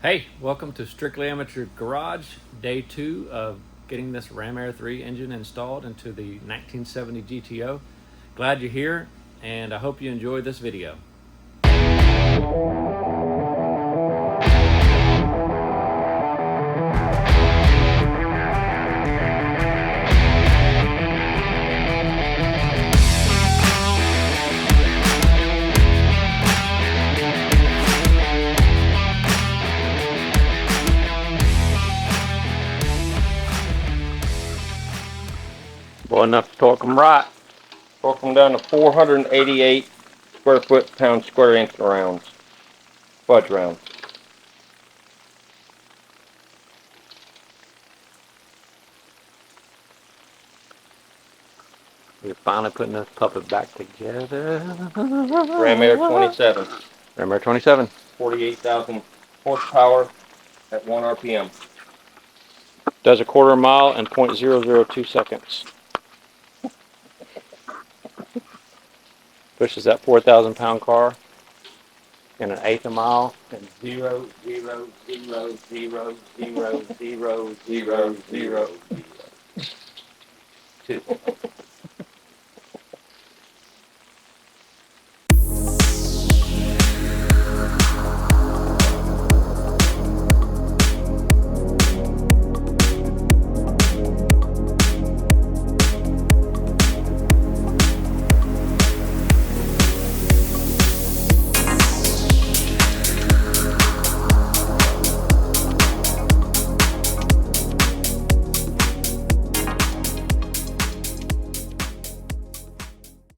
Hey, welcome to Strictly Amateur Garage, day 2 of getting this Ram Air III engine installed into the 1970 GTO. Glad you're here, and I hope you enjoy this video. Boy, enough to torque them right. Torque them down to 488 square foot pound square inch rounds. Fudge rounds. We're finally putting this puppet back together. Ram Air 27. Ram Air 27. 48,000 horsepower at 1 RPM. Does a quarter mile in 0.002 seconds. Pushes that 4,000 pound car in an eighth a mile in 0.00000000002.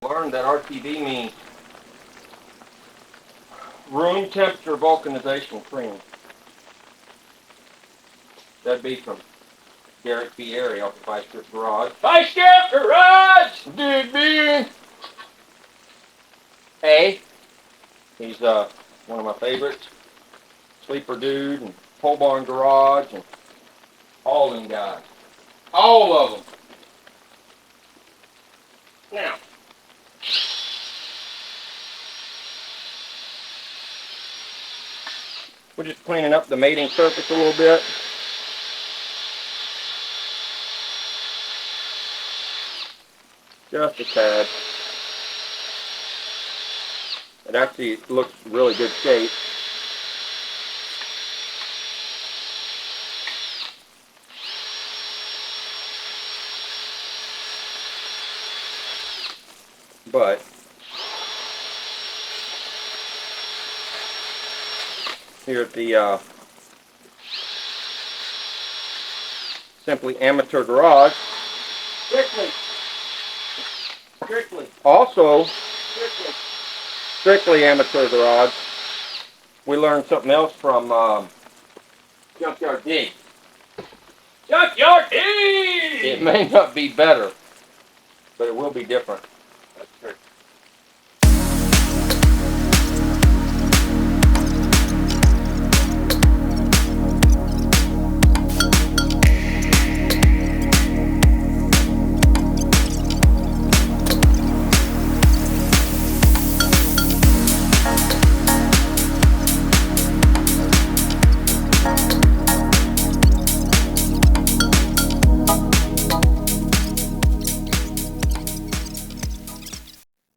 Learned that RTD means room temperature vulcanization clean. That'd be from Garrett B. Airy off the Vice Grip Garage. Vice Grip Garage! Dude, man! Hey, he's one of my favorites. Sleeper Dude and Pole Barn Garage and all them guys. All of them. Now, we're just cleaning up the mating surface a little bit. Just a tad. It actually looks really good shape. But here at the Simply Amateur Garage, also Strictly Amateur Garage, we learned something else from Junkyard D. Junkyard D! It may not be better, but it will be different. That's true.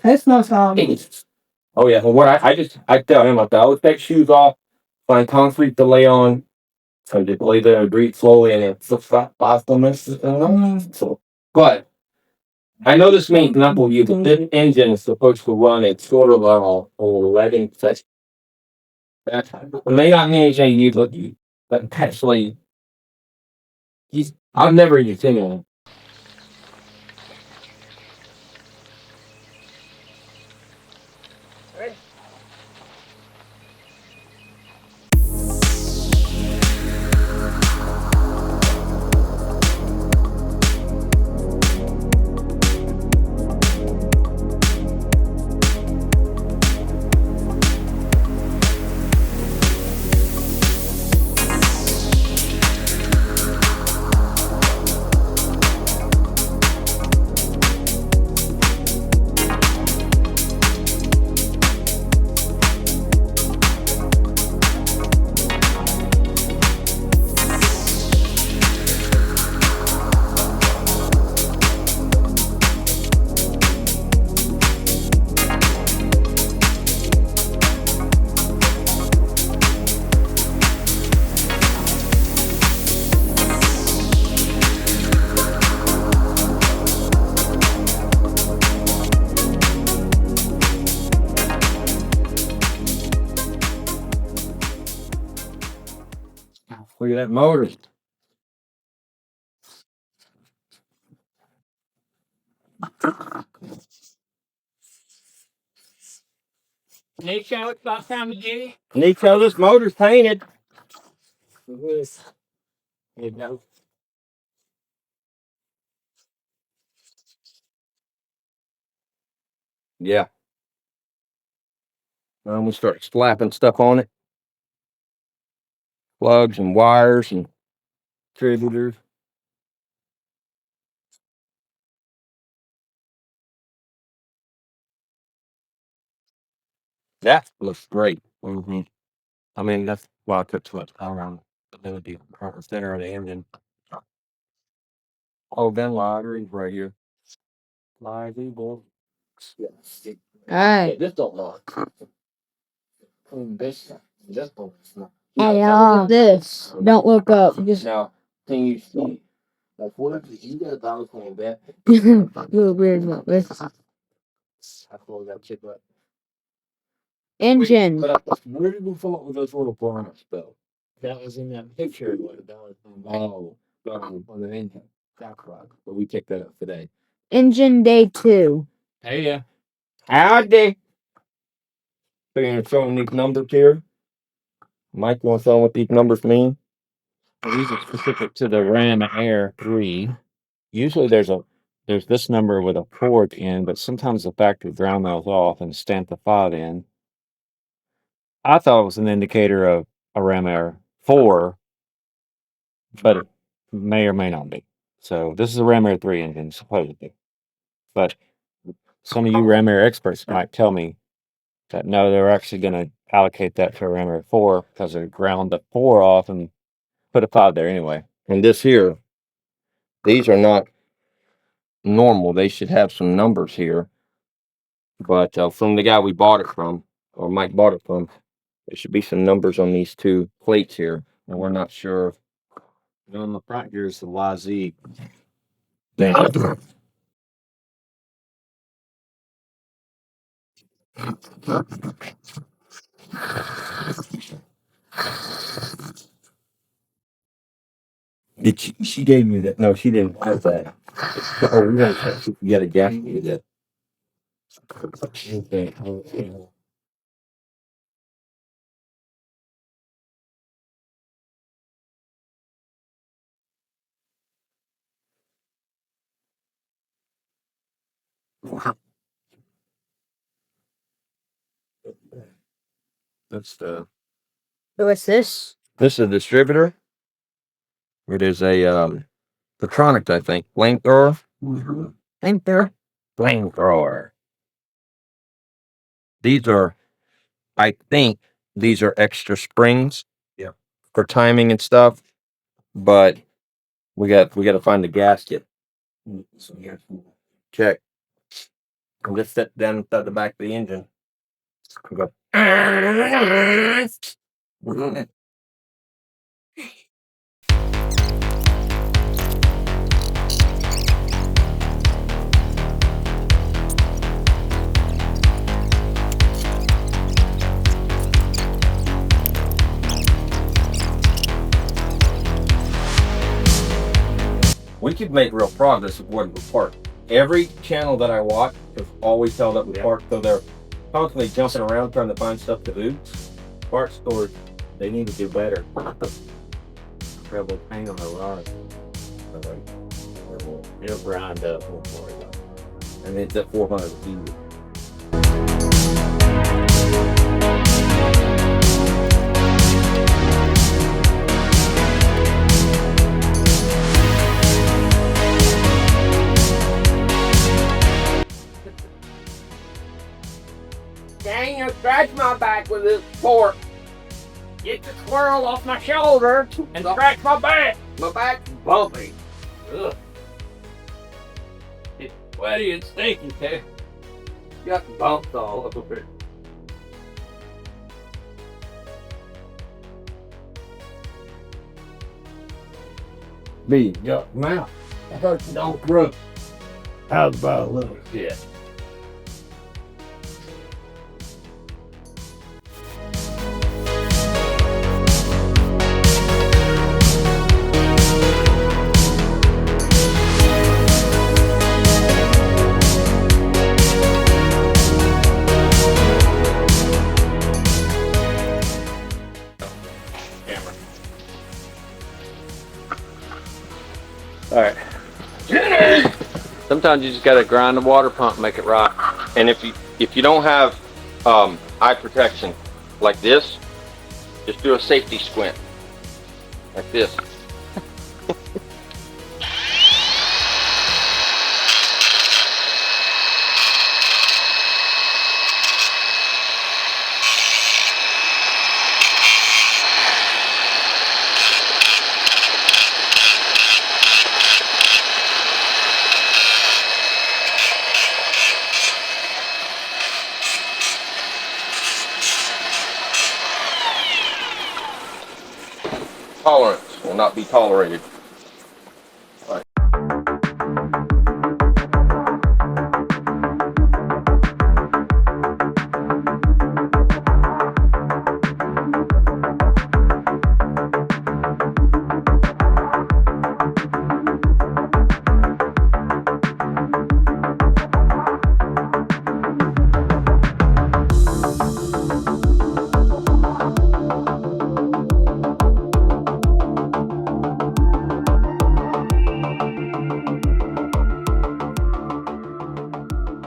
That smells Oh yeah, well what I tell him, I always take shoes off, find concrete to lay on, so just lay there and breathe slowly and it flips fast on this. So, but I know this means nothing to you, but this engine is supposed to run at sort of a 11 session. That may not mean anything to you, but actually, I've never even seen one. Look at that motor. Nico, it's about time to get it. Nico, this motor's painted. You know. Yeah. We start slapping stuff on it. Plugs and wires and contributors. That looks great. Mm-hmm. I mean, that's why I took so much power on the ability front and center of the engine. Oh, then lottery right here. Live boy. Alright. This don't lock. This don't lock. And this. Don't look up. Just Now, can you see? Like, what if you got a dollar coin bet? little weird about this. I thought that shit up. Engine. But where did we fall with those little bars, though? That was in that picture. What a dollar coin. Oh, on the engine. That's right. But we picked that up today. Engine day 2. Hey, yeah. Howdy. So you're gonna show them these numbers here? Mike, you want to tell them what these numbers mean? Well, these are specific to the Ram Air III. Usually there's this number with a 4 at the end, but sometimes the factory ground mail's off and stamped the 5 in. I thought it was an indicator of a Ram Air 4, but it may or may not be. So this is a Ram Air 3 engine, supposedly. But some of you Ram Air experts might tell me that no, they're actually going to allocate that to a Ram Air 4 because they ground the 4 off and put a 5 there anyway. And this here, these are not normal. They should have some numbers here. But from the guy we bought it from, or Mike bought it from, there should be some numbers on these two plates here. And we're not sure. On the front here is the YZ. She gave me that. No, she didn't have that. Oh, we got a gas with that. Okay. That's the. What's this? This is a distributor. It is a Petronics, I think. Flamethrower. Flamethrower. These are, I think, these are extra springs. Yeah. For timing and stuff. But we got to find the gasket. Check. I'm just set down inside the back of the engine. Go. We could make real progress if we park. Every channel that I watch is always held up with parts, so they're constantly jumping around trying to find stuff to do. Parts stores, they need to do better. Treble paint on the rod. It'll grind up. And it's at 400 feet. Dang, you scratch my back with this fork. Get the squirrel off my shoulder and scratch my back. My back's bumpy. Ugh. It's sweaty and stinky, too. Got bumps all over it. B, yuck, mouth. I thought you don't grow. How's about a little shit? All right. Sometimes you just gotta grind the water pump, make it right. And if you don't have eye protection like this, just do a safety squint like this. Tolerance will not be tolerated. All right.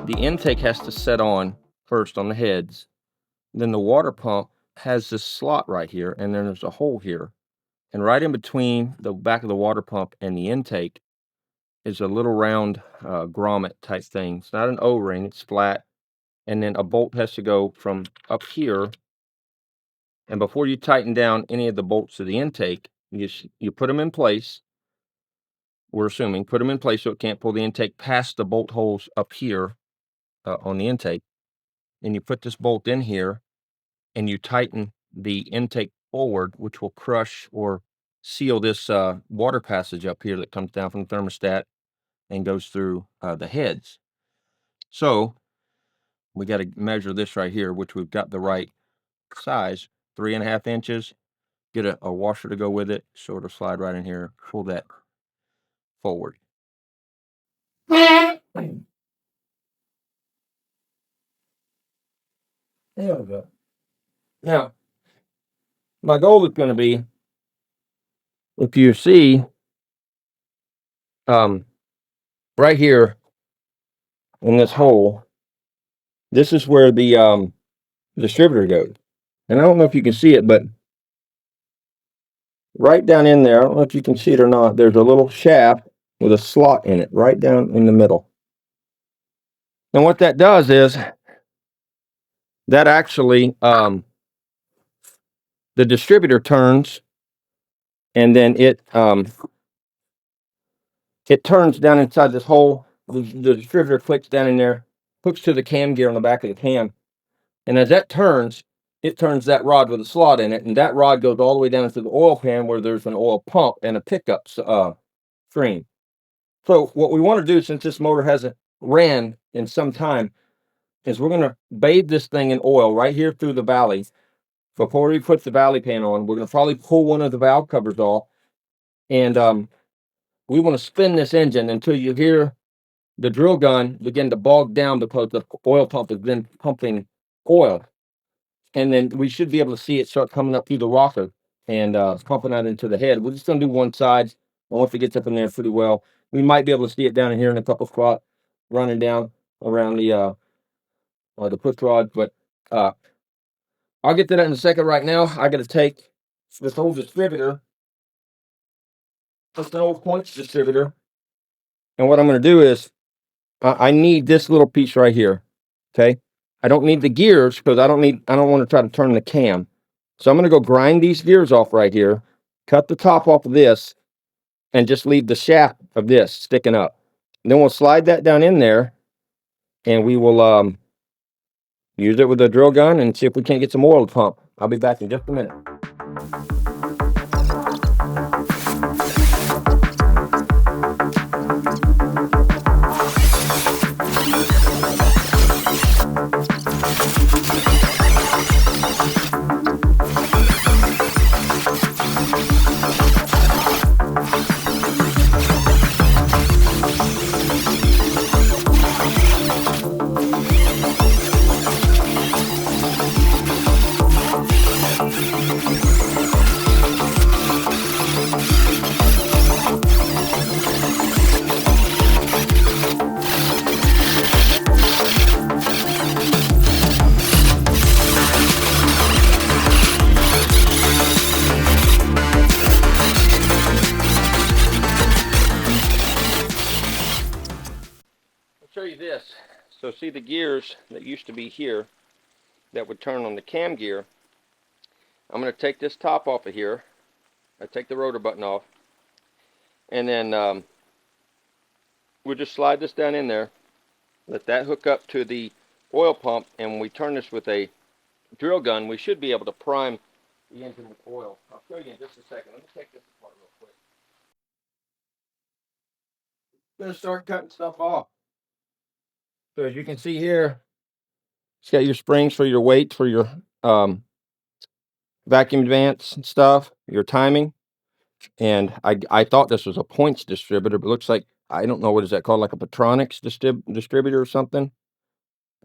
The intake has to set on first on the heads. Then the water pump has this slot right here, and then there's a hole here. And right in between the back of the water pump and the intake is a little round grommet type thing. It's not an O-ring, it's flat. And then a bolt has to go from up here. And before you tighten down any of the bolts to the intake, you put them in place. We're assuming, put them in place so it can't pull the intake past the bolt holes up here on the intake. And you put this bolt in here and you tighten the intake forward, which will crush or seal this water passage up here that comes down from the thermostat and goes through the heads. So we got to measure this right here, which we've got the right size, 3.5 inches. Get a washer to go with it, sort of slide right in here, pull that forward. There we go. Now, my goal is going to be, if you see, right here in this hole, this is where the distributor goes. And I don't know if you can see it, but right down in there, I don't know if you can see it or not, there's a little shaft with a slot in it, right down in the middle. And what that does is, that actually, the distributor turns, and then it turns down inside this hole. The distributor clicks down in there, hooks to the cam gear on the back of the cam, and as that turns, it turns that rod with a slot in it, and that rod goes all the way down into the oil pan where there's an oil pump and a pickup stream. So what we want to do, since this motor hasn't ran in some time, is we're going to bathe this thing in oil right here through the valley. Before we put the valley pan on, we're going to probably pull one of the valve covers off, and we want to spin this engine until you hear the drill gun begin to bog down, because the oil pump has been pumping oil. And then we should be able to see it start coming up through the rocker and pumping out into the head. We're just going to do one side. Once it gets up in there pretty well, we might be able to see it down in here in a couple spots running down around the push rod. But I'll get to that in a second. Right now, I got to take this old distributor. It's an old points distributor. And what I'm going to do is, I need this little piece right here. Okay. I don't need the gears, because I don't want to try to turn the cam. So I'm going to go grind these gears off right here, cut the top off of this, and just leave the shaft of this sticking up. And then we'll slide that down in there, and we will use it with a drill gun and see if we can't get some oil to pump. I'll be back in just a minute. So see the gears that used to be here that would turn on the cam gear. I'm going to take this top off of here. I take the rotor button off, and then we'll just slide this down in there, let that hook up to the oil pump, and when we turn this with a drill gun, we should be able to prime the engine with oil. I'll show you in just a second. Let me take this apart real quick. I'm going to start cutting stuff off. So as you can see here, it's got your springs for your weight, for your vacuum advance and stuff, your timing. And I thought this was a points distributor, but it looks like, I don't know, what is that called, like a Petronics distributor or something?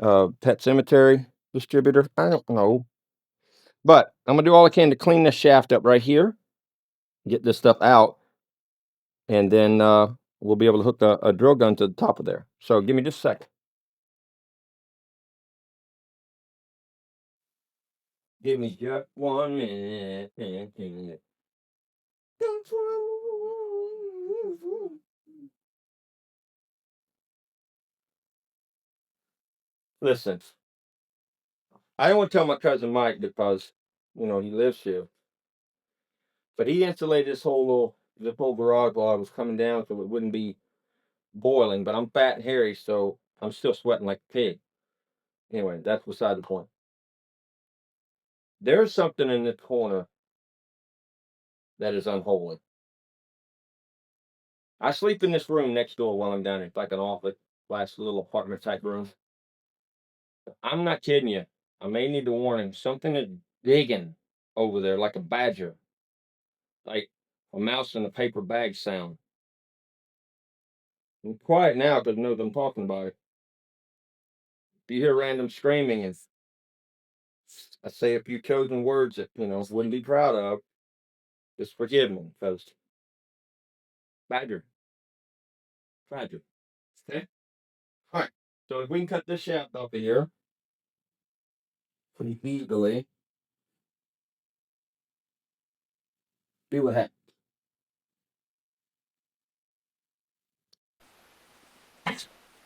Pet Cemetery distributor, I don't know. But I'm gonna do all I can to clean this shaft up right here, get this stuff out, and then we'll be able to hook a drill gun to the top of there. So give me just a sec. Give me just 1 minute. Listen, I don't want to tell my cousin Mike because, you know, he lives here. But he insulated this whole garage while I was coming down so it wouldn't be boiling. But I'm fat and hairy, so I'm still sweating like a pig. Anyway, that's beside the point. There's something in the corner that is unholy. I sleep in this room next door while I'm down here. It's like an office, last little apartment type room. I'm not kidding you. I may need to warn him. Something is digging over there like a badger. Like a mouse in a paper bag sound. I'm quiet now because I know that I'm talking about it. If you hear random screaming and I say a few chosen words that, you know, wouldn't be proud of, just forgive me because badger. Okay? Alright. So if we can cut this shaft off of here pretty easily, see what happens.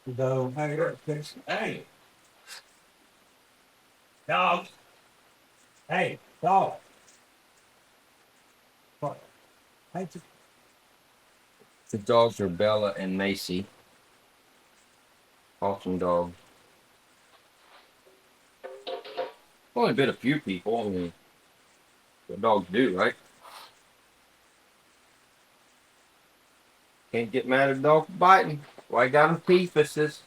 No, hey, dog. Hey, dog. The dogs are Bella and Macy. Awesome dogs. Only bit a few people. I mean, what dogs do, right? Can't get mad at a dog for biting. Why I got them peefuses?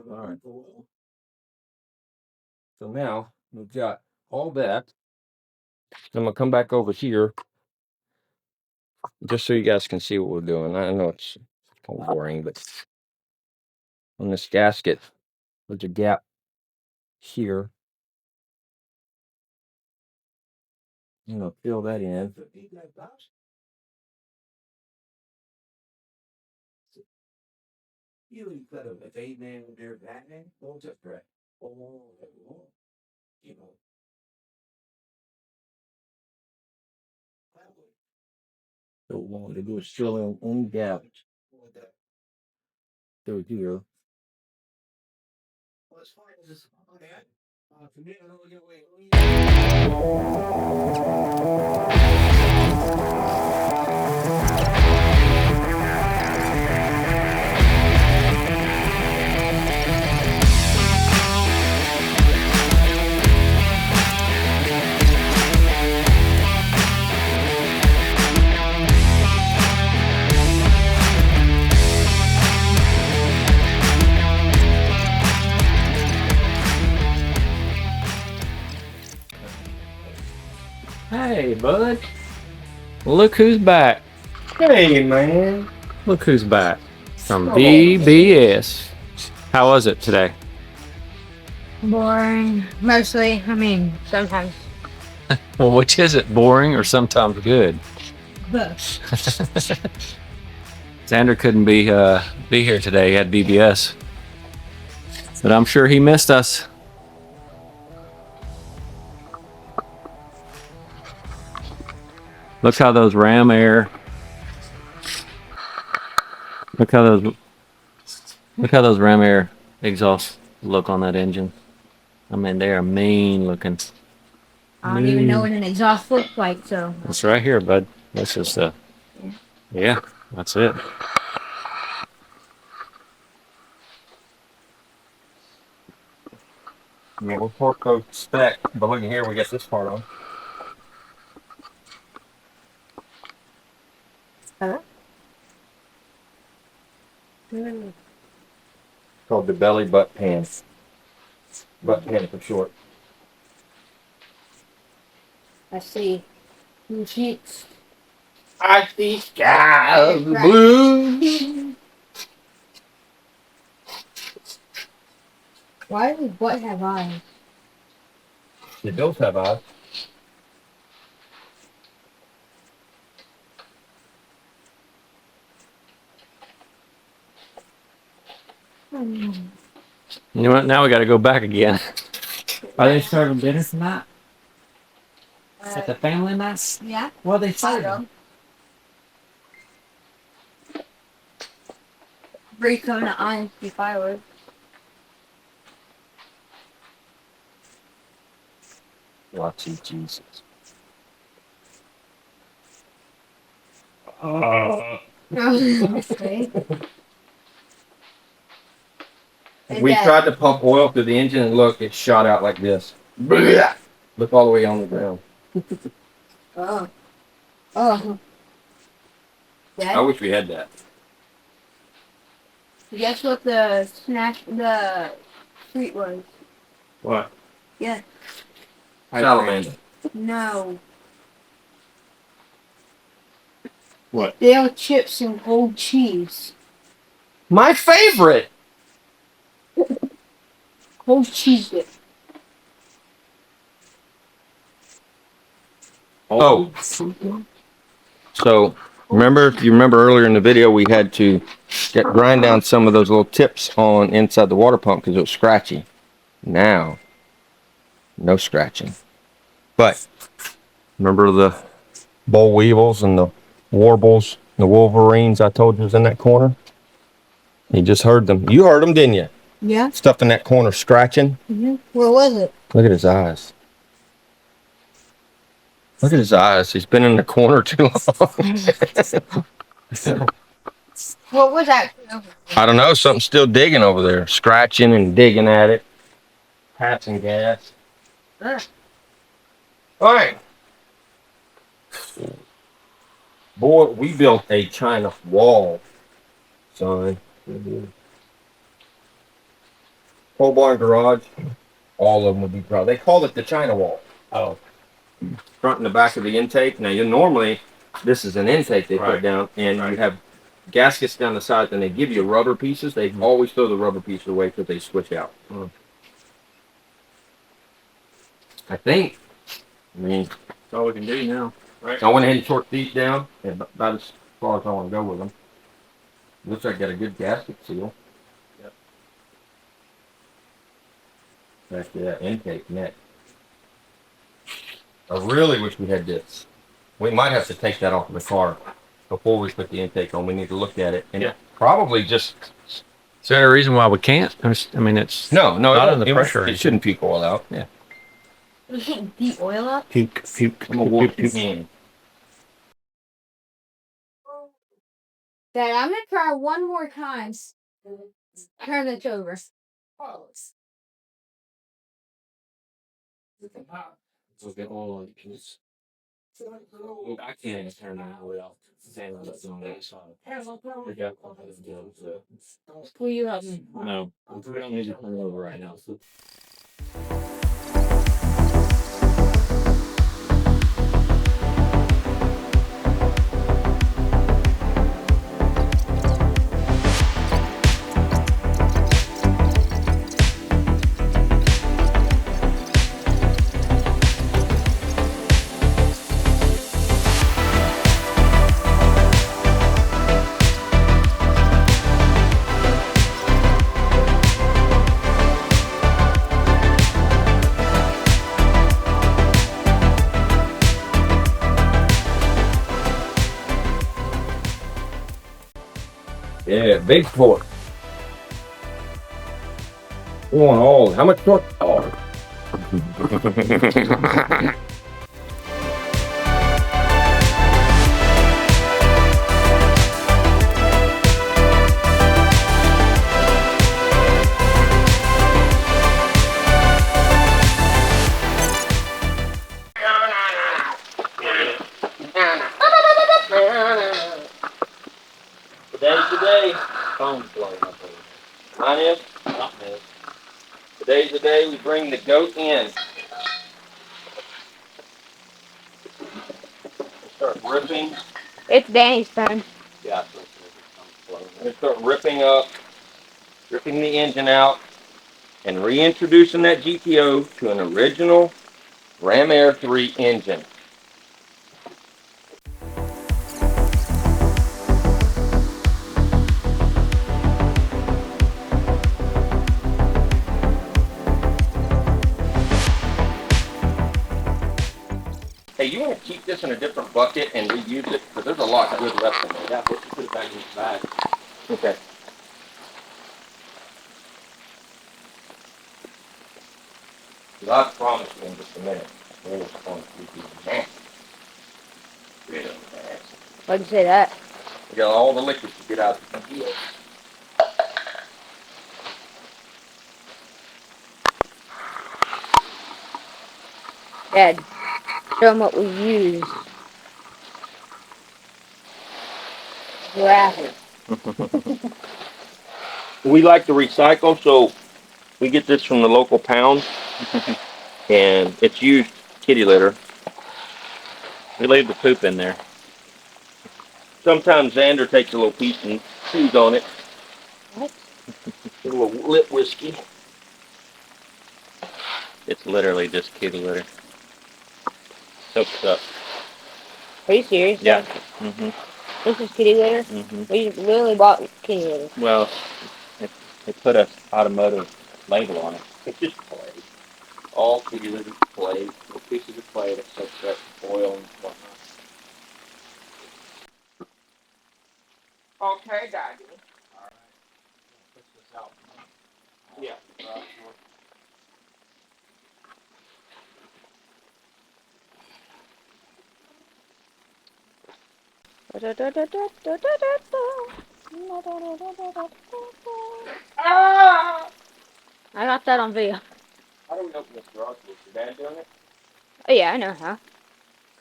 Alright. So now we've got all that. I'm gonna come back over here just so you guys can see what we're doing. I know it's kind of boring, but on this gasket, there's a gap here. I'm gonna fill that in. So what I'm gonna do is fill in one gap through here. Hey, bud. Look who's back. Hey, man. Look who's back from BBS. How was it today? Boring. Mostly. I mean, sometimes. Well, which is it, boring or sometimes good? Both. Xander couldn't be here today. He had BBS, but I'm sure he missed us. Look how those Ram Air. Look how those Ram Air exhausts look on that engine. I mean, they are mean looking. I don't even know what an exhaust looks like, so. It's right here, bud. That's just yeah, that's it. Yeah, we'll torque those spec, but look at here, we got this part on. Huh? Called the belly butt pan. Butt pan for short. I see. Blue sheets. I see skies blue. Why does what have eyes? They both have eyes. You know what? Now we got to go back again. Are they serving dinner tonight? At the family night? Yeah. What are they serving? Three cone of eyes if I would. Watch you, Jesus. Okay. We tried to pump oil through the engine and look, it shot out like this. Look all the way on the ground. Oh. Oh. I Dad, wish we had that. guess what the treat was? What? Yeah. Salamander. No. What? Dale chips and cold cheese. My favorite! Cold cheese dip. Oh. So, if you remember earlier in the video, we had to grind down some of those little tips on inside the water pump because it was scratchy. Now, no scratching. But, remember the boll weevils and the warbles, and the wolverines I told you was in that corner? You just heard them. You heard them, didn't you? Yeah. Stuff in that corner scratching. Mm-hmm. Where was it? Look at his eyes. Look at his eyes. He's been in the corner too long. What was that? I don't know. Something's still digging over there. Scratching and digging at it. Passing gas. All right. Boy, we built a China wall, son. Whole barn garage. All of them would be proud. They called it the China wall. Oh. Front and the back of the intake. Now, normally, this is an intake they put down, and you have gaskets down the side, and they give you rubber pieces. They always throw the rubber pieces away because they switch out. I think. I mean, That's all we can do now. Right. I went ahead and torqued these down, and about as far as I want to go with them. Looks like I got a good gasket seal. Yep. Back to that intake neck. I really wish we had this. We might have to take that off of the car before we put the intake on. We need to look at it and probably just. Is there a reason why we can't? I mean, it's No, not under the pressure. It shouldn't puke oil out. Yeah. You can't beat oil up? Puke. I'm gonna whoop puke in. Dad, I'm gonna try one more time. Turn it over. Let's get oil on the piece. I can't turn that oil. Pull you up. No, we don't need to turn it over right now. big torque. We want all. How much torque? Oh. Today's the day. Phone's blowing up over Mine is. there. Something is. Today's the day we bring the goat in. Start ripping. It's Danny's phone. Yeah, so it's blowing We're gonna start ripping the engine out, and reintroducing that GTO to an original Ram Air III engine. Hey, you want to keep this in a different bucket and reuse it? Because there's a lot of good left in there. Yeah, let's put it back in the bag. Okay. I promise you in just a minute. We're just going to keep these nasty. Really nasty. Why'd you say that? We got all the liquids to get out of the GTO. Dad, show them what we use. Gravel. We like to recycle, so we get this from the local pound, and it's used kitty litter. We leave the poop in there. Sometimes Xander takes a little piece and chews on it. What? A little lip whiskey. It's literally just kitty litter. Soaked up. Are you serious? Yeah. Dad? Mm-hmm. This is kitty litter? Mm-hmm. We literally bought kitty litter. Well, they put a automotive label on it. It's just clay. All kitty litter clay. Little pieces of clay that soaks up oil and whatnot. Okay, Daddy. Alright. Push this out. Yeah. Ah! I got that on video. How do we open this garage door? Is your dad doing it? Oh yeah, I know how.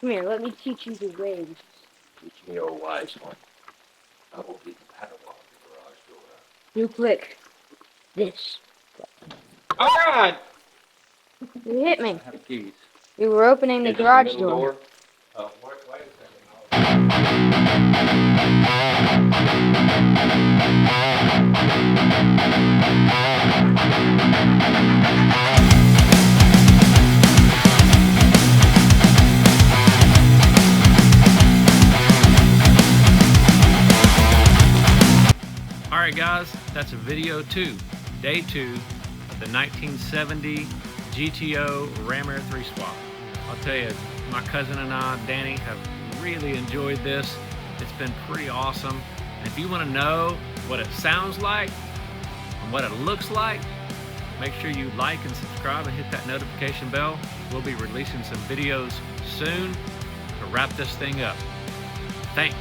Come here, let me teach you the ways. Teach me, old wise one. I will be the Padawan of the garage door. You click this. Oh, God! You hit me. I have keys. We were opening the Is it garage middle door. Wait a second. Alright guys, that's video 2, day 2 of the 1970 GTO Ram Air III swap. I'll tell you, my cousin and I, Danny, have really enjoyed this. It's been pretty awesome. And if you want to know what it sounds like and what it looks like, make sure you like and subscribe and hit that notification bell. We'll be releasing some videos soon to wrap this thing up. Thanks.